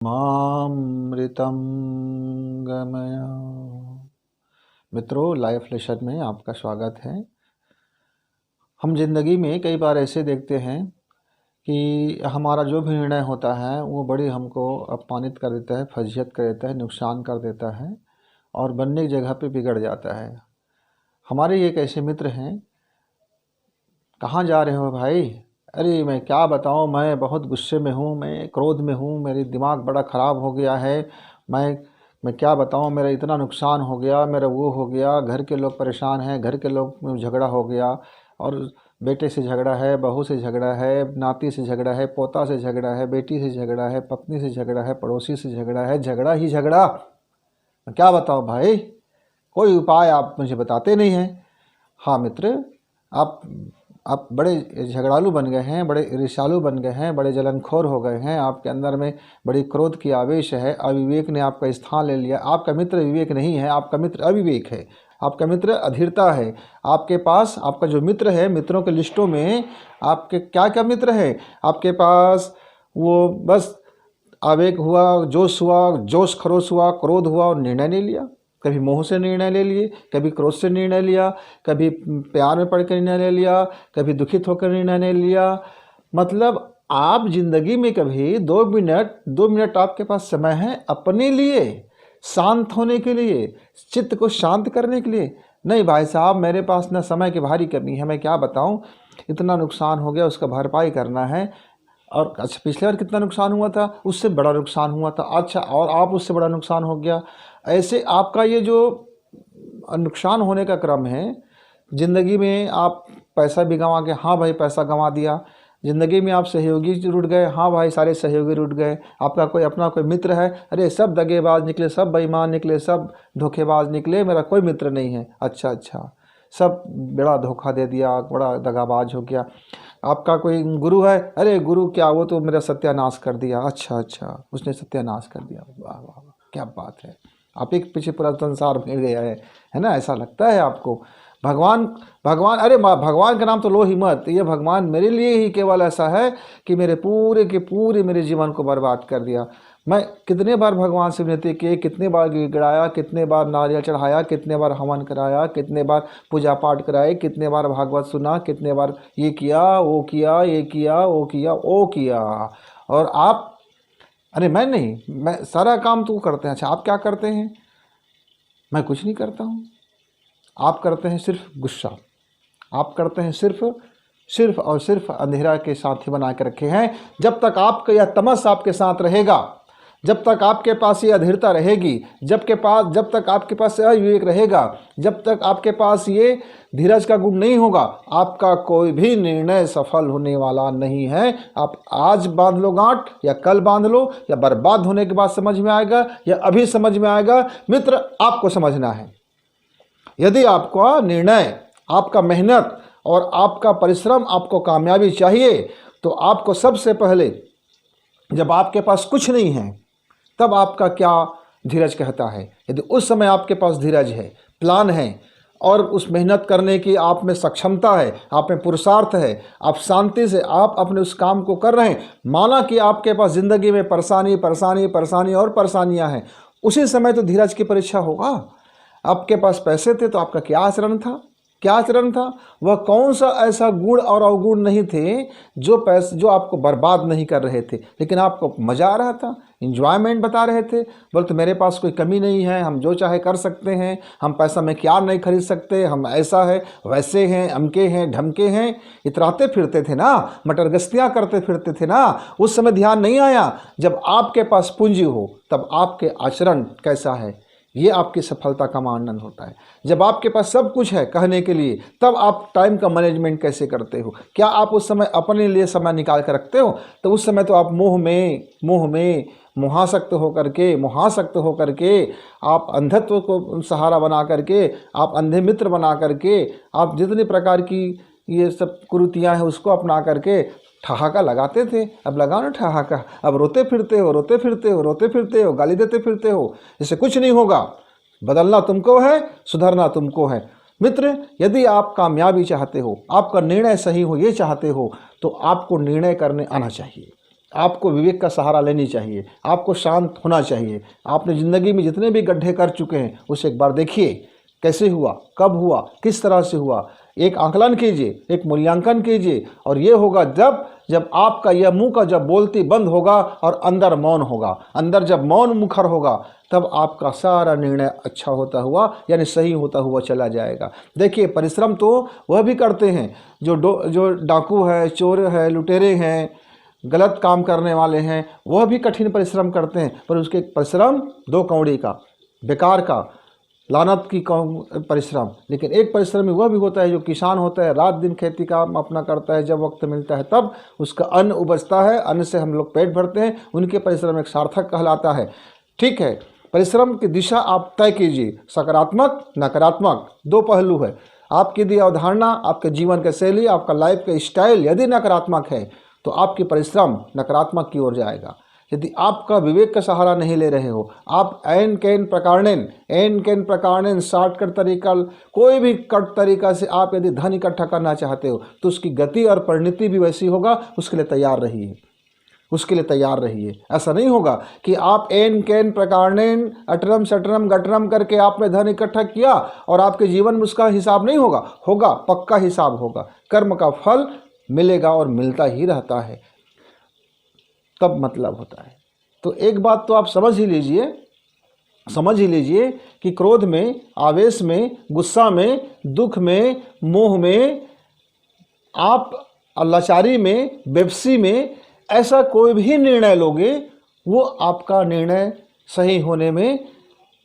मामृतं गमय। मित्रों, life lesson में आपका स्वागत है। हम जिंदगी में कई बार ऐसे देखते हैं कि हमारा जो भी निर्णय होता है वो बड़ी हमको अपमानित कर देता है, फजीहत कर देता है, नुकसान कर देता है और बनने की जगह पे बिगड़ जाता है। हमारे एक ऐसे मित्र हैं। कहाँ जा रहे हो भाई? अरे मैं क्या बताऊँ, मैं बहुत गुस्से में हूँ, मैं क्रोध में हूँ, मेरी दिमाग बड़ा ख़राब हो गया है। मैं क्या बताऊँ, मेरा इतना नुकसान हो गया, मेरा वो हो गया, घर के लोग परेशान हैं, घर के लोग में झगड़ा हो गया और बेटे से झगड़ा है, बहू से झगड़ा है, नाती से झगड़ा है, पोता से झगड़ा है, बेटी से झगड़ा है, पत्नी से झगड़ा है, पड़ोसी से झगड़ा है, झगड़ा ही झगड़ा। मैं क्या बताऊँ भाई, कोई उपाय आप मुझे बताते नहीं हैं। हाँ मित्र, आप आप बड़े झगड़ालू बन गए हैं, बड़े ईर्ष्यालु बन गए हैं, बड़े जलनखोर हो गए हैं। आपके अंदर में बड़ी क्रोध की आवेश है, अविवेक ने आपका स्थान ले लिया। आपका मित्र विवेक नहीं है, आपका मित्र अविवेक है, आपका मित्र अधीरता है। आपके पास आपका जो मित्र है, मित्रों के लिस्टों में आपके क्या क्या मित्र है आपके पास? वो बस आवेग हुआ, जोश हुआ, जोश खरोश हुआ, क्रोध हुआ और निर्णय नहीं लिया। कभी मोह से निर्णय ले लिए, कभी क्रोध से निर्णय लिया, कभी प्यार में पड़ कर निर्णय ले लिया, कभी दुखित होकर निर्णय ले लिया। मतलब आप जिंदगी में कभी 2 मिनट आपके पास समय है अपने लिए, शांत होने के लिए, चित्त को शांत करने के लिए? नहीं भाई साहब, मेरे पास ना समय की भारी कमी है। मैं क्या बताऊं, इतना नुकसान हो गया, उसका भरपाई करना है। और अच्छा, पिछले बार कितना नुकसान हुआ था, उससे बड़ा नुकसान हुआ था। अच्छा, और आप उससे बड़ा नुकसान हो गया। ऐसे आपका ये जो नुकसान होने का क्रम है ज़िंदगी में, आप पैसा भी गंवा के, हाँ भाई पैसा गंवा दिया। ज़िंदगी में आप सहयोगी रुट गए, हाँ भाई सारे सहयोगी रुट गए। आपका कोई अपना कोई मित्र है, अरे सब दगेबाज निकले, सब बेईमान निकले, सब धोखेबाज निकले, मेरा कोई मित्र नहीं है। अच्छा, सब बड़ा धोखा दे दिया, बड़ा दगाबाज हो गया। आपका कोई गुरु है, अरे गुरु क्या, वो तो मेरा सत्यानाश कर दिया। अच्छा, उसने सत्यानाश कर दिया। वाह वाह वाह, क्या बात है। आप एक पीछे पूरा संसार भिड़ गया है ना? ऐसा लगता है आपको? भगवान भगवान अरे भगवान का नाम तो लो ही मत। ये भगवान मेरे लिए ही केवल ऐसा है कि मेरे पूरे के पूरे मेरे जीवन को बर्बाद कर दिया। मैं कितने बार भगवान से विनती की, कितने बार गिड़गिड़ाया, कितने बार नारियल चढ़ाया, कितने बार हवन कराया, कितने बार पूजा पाठ कराए, कितने बार भागवत सुना, कितने बार ये किया वो किया, ये किया वो किया वो किया। और आप, अरे मैं नहीं, मैं सारा काम तो करते हैं। अच्छा, आप क्या करते हैं? मैं कुछ नहीं करता हूँ। आप करते हैं सिर्फ गुस्सा, आप करते हैं सिर्फ और सिर्फ अंधेरा के साथी बना के रखे हैं। जब तक आपका यह तमस आपके साथ रहेगा, जब तक आपके पास ये अधीरता रहेगी, जब तक आपके पास अविवेक रहेगा, जब तक आपके पास ये धीरज का गुण नहीं होगा, आपका कोई भी निर्णय सफल होने वाला नहीं है। आप आज बांध लो गांठ, या कल बांध लो, या बर्बाद होने के बाद समझ में आएगा, या अभी समझ में आएगा। मित्र, आपको समझना है, यदि आपका निर्णय, आपका मेहनत और आपका परिश्रम आपको कामयाबी चाहिए, तो आपको सबसे पहले, जब आपके पास कुछ नहीं है तब आपका क्या धीरज कहता है। यदि उस समय आपके पास धीरज है, प्लान है और उस मेहनत करने की आप में सक्षमता है, आप में पुरुषार्थ है, आप शांति से आप अपने उस काम को कर रहे हैं, माना कि आपके पास ज़िंदगी में परेशानी और परेशानियां हैं, उसी समय तो धीरज की परीक्षा होगा। आपके पास पैसे थे तो आपका क्या आचरण था? वह कौन सा ऐसा गुण और अवगुण नहीं थे जो आपको बर्बाद नहीं कर रहे थे, लेकिन आपको मज़ा आ रहा था, इंजॉयमेंट बता रहे थे। बोलते तो मेरे पास कोई कमी नहीं है, हम जो चाहे कर सकते हैं, हम पैसा में क्या नहीं खरीद सकते, हम ऐसा है वैसे हैं, अमके हैं ढमके हैं, इतराते फिरते थे ना, मटरगस्तियाँ करते फिरते थे ना। उस समय ध्यान नहीं आया। जब आपके पास पूंजी हो तब आपके आचरण कैसा है, ये आपकी सफलता का मानदंड होता है। जब आपके पास सब कुछ है कहने के लिए, तब आप टाइम का मैनेजमेंट कैसे करते हो? क्या आप उस समय अपने लिए समय निकाल कर रखते हो? तो उस समय तो आप मोह में मोहासक्त होकर के आप अंधत्व को सहारा बना करके, आप अंधे मित्र बना करके, आप जितनी प्रकार की ये सब कुरीतियाँ हैं उसको अपना करके ठहाका लगाते थे। अब लगाओ ना ठहाका, अब रोते फिरते हो, गाली देते फिरते हो। इससे कुछ नहीं होगा। बदलना तुमको है, सुधरना तुमको है। मित्र, यदि आप कामयाबी चाहते हो, आपका निर्णय सही हो ये चाहते हो, तो आपको निर्णय करने आना चाहिए। आपको विवेक का सहारा लेनी चाहिए, आपको शांत होना चाहिए। आपने ज़िंदगी में जितने भी गड्ढे कर चुके हैं उसे एक बार देखिए, कैसे हुआ, कब हुआ, किस तरह से हुआ। एक आकलन कीजिए, एक मूल्यांकन कीजिए, और ये होगा जब आपका यह मुंह का जब बोलती बंद होगा और अंदर मौन होगा। अंदर जब मौन मुखर होगा तब आपका सारा निर्णय अच्छा होता हुआ यानी सही होता हुआ चला जाएगा। देखिए, परिश्रम तो वह भी करते हैं जो डाकू है, चोर है, लुटेरे हैं, गलत काम करने वाले हैं, वह भी कठिन परिश्रम करते हैं, पर उसके परिश्रम दो कौड़ी का, बेकार का, लानत की परिश्रम। लेकिन एक परिश्रमी वह भी होता है जो किसान होता है, रात दिन खेती काम अपना करता है, जब वक्त मिलता है तब उसका अन्न उपजता है, अन्न से हम लोग पेट भरते हैं, उनके परिश्रम एक सार्थक कहलाता है। ठीक है, परिश्रम की दिशा आप तय कीजिए, सकारात्मक नकारात्मक दो पहलू है। आपकी यदि अवधारणा, आपके जीवन की शैली, आपका लाइफ का स्टाइल यदि नकारात्मक है तो आपकी परिश्रम नकारात्मक की ओर जाएगा। यदि आपका विवेक का सहारा नहीं ले रहे हो, आप एन कैन प्रकारेण शॉर्टकट तरीका, कोई भी कट तरीका से आप यदि धन इकट्ठा करना चाहते हो तो उसकी गति और परिणति भी वैसी होगा। उसके लिए तैयार रहिए, उसके लिए तैयार रहिए। ऐसा नहीं होगा कि आप एन कैन प्रकारेण अटरम शटरम गटरम करके आपने धन इकट्ठा किया और आपके जीवन में उसका हिसाब नहीं होगा। होगा, पक्का हिसाब होगा। कर्म का फल मिलेगा और मिलता ही रहता है, तब मतलब होता है। तो एक बात तो आप समझ ही लीजिए कि क्रोध में, आवेश में, गुस्सा में, दुख में, मोह में, आप लाचारी में, बेबसी में ऐसा कोई भी निर्णय लोगे वो आपका निर्णय सही होने में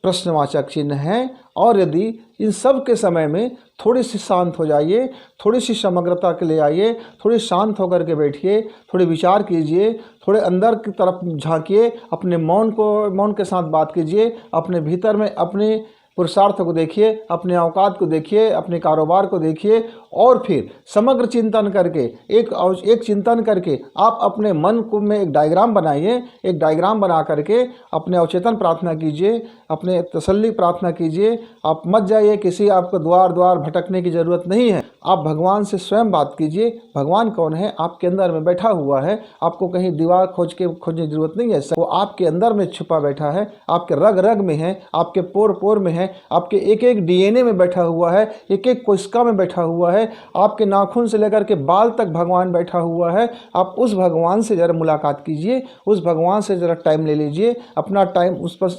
प्रश्नवाचक चिन्ह है। और यदि इन सब के समय में थोड़ी सी शांत हो जाइए, थोड़ी सी समग्रता के लिए आइए, थोड़ी शांत होकर के बैठिए, थोड़े विचार कीजिए, थोड़े अंदर की तरफ झांकिए, अपने मौन के साथ बात कीजिए, अपने भीतर में अपने पुरुषार्थ को देखिए, अपने औकात को देखिए, अपने कारोबार को देखिए, और फिर समग्र चिंतन करके एक चिंतन करके आप अपने मन को में एक डायग्राम बनाइए। एक डायग्राम बना करके अपने अवचेतन प्रार्थना कीजिए, अपने तसल्ली प्रार्थना कीजिए। आप मत जाइए, किसी आपको द्वार भटकने की ज़रूरत नहीं है। आप भगवान से स्वयं बात कीजिए। भगवान कौन है? आपके अंदर में बैठा हुआ है। आपको कहीं दीवार खोजने की जरूरत नहीं है। वो आपके अंदर में छुपा बैठा है, आपके रग रग में है, आपके पोर पोर में है, आपके एक एक डीएनए में बैठा हुआ है, एक एक कोशिका में बैठा हुआ है, आपके नाखून से लेकर के बाल तक भगवान बैठा हुआ है। आप उस भगवान से ज़रा मुलाकात कीजिए, उस भगवान से ज़रा टाइम ले लीजिए, अपना टाइम उस पर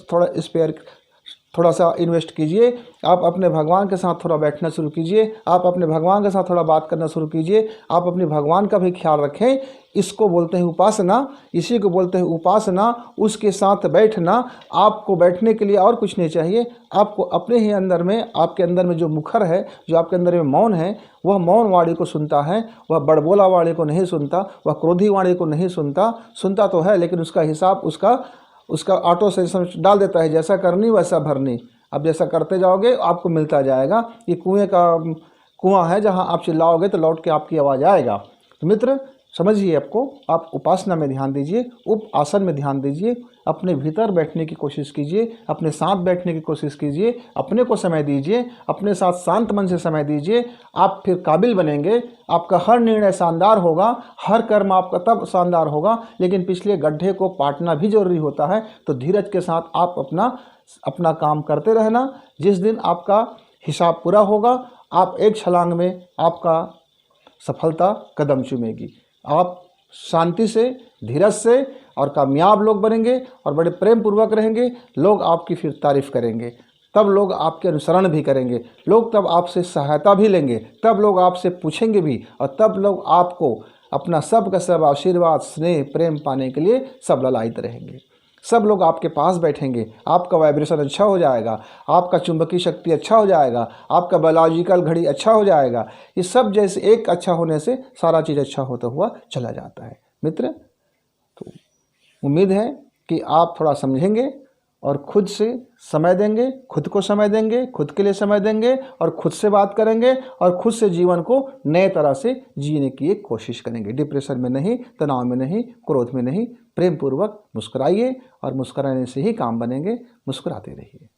थोड़ा सा इन्वेस्ट कीजिए। आप अपने भगवान के साथ थोड़ा बैठना शुरू कीजिए, आप अपने भगवान के साथ थोड़ा बात करना शुरू कीजिए। आप अपने भगवान का भी ख्याल रखें। इसको बोलते हैं उपासना, इसी को बोलते हैं उपासना। उसके साथ बैठना, आपको बैठने के लिए और कुछ नहीं चाहिए। आपको अपने ही अंदर में, आपके अंदर में जो मुखर है, जो आपके अंदर में मौन है, वह मौन वाणी को सुनता है, वह बड़बोला वाणी को नहीं सुनता, वह क्रोधी वाणी को नहीं सुनता। सुनता तो है लेकिन उसका हिसाब उसका ऑटो से डाल देता है, जैसा करनी वैसा भरनी। अब जैसा करते जाओगे आपको मिलता जाएगा। ये कुआं है, जहां आप चिल्लाओगे तो लौट के आपकी आवाज़ आएगा। तो मित्र समझिए, आप उपासना में ध्यान दीजिए, उप आसन में ध्यान दीजिए, अपने भीतर बैठने की कोशिश कीजिए, अपने साथ बैठने की कोशिश कीजिए, अपने को समय दीजिए, अपने साथ शांत मन से समय दीजिए। आप फिर काबिल बनेंगे। आपका हर निर्णय शानदार होगा, हर कर्म आपका तब शानदार होगा। लेकिन पिछले गड्ढे को पाटना भी जरूरी होता है। तो धीरज के साथ आप अपना काम करते रहना। जिस दिन आपका हिसाब पूरा होगा, आप एक छलांग में आपका सफलता कदम चूमेगी। आप शांति से, धीरज से और कामयाब लोग बनेंगे और बड़े प्रेम पूर्वक रहेंगे। लोग आपकी फिर तारीफ करेंगे, तब लोग आपके अनुसरण भी करेंगे, लोग तब आपसे सहायता भी लेंगे, तब लोग आपसे पूछेंगे भी, और तब लोग आपको अपना सब का सब आशीर्वाद, स्नेह, प्रेम पाने के लिए सब ललायित रहेंगे। सब लोग आपके पास बैठेंगे, आपका वाइब्रेशन अच्छा हो जाएगा, आपका चुंबकीय शक्ति अच्छा हो जाएगा, आपका बायोलॉजिकल घड़ी अच्छा हो जाएगा। ये सब जैसे एक अच्छा होने से सारा चीज़ अच्छा होता हुआ चला जाता है। मित्र, तो उम्मीद है कि आप थोड़ा समझेंगे और खुद से समय देंगे, खुद को समय देंगे, खुद के लिए समय देंगे और खुद से बात करेंगे और खुद से जीवन को नए तरह से जीने की एक कोशिश करेंगे। डिप्रेशन में नहीं, तनाव में नहीं, क्रोध में नहीं, प्रेम पूर्वक मुस्कुराइए और मुस्कुराने से ही काम बनेंगे। मुस्कुराते रहिए।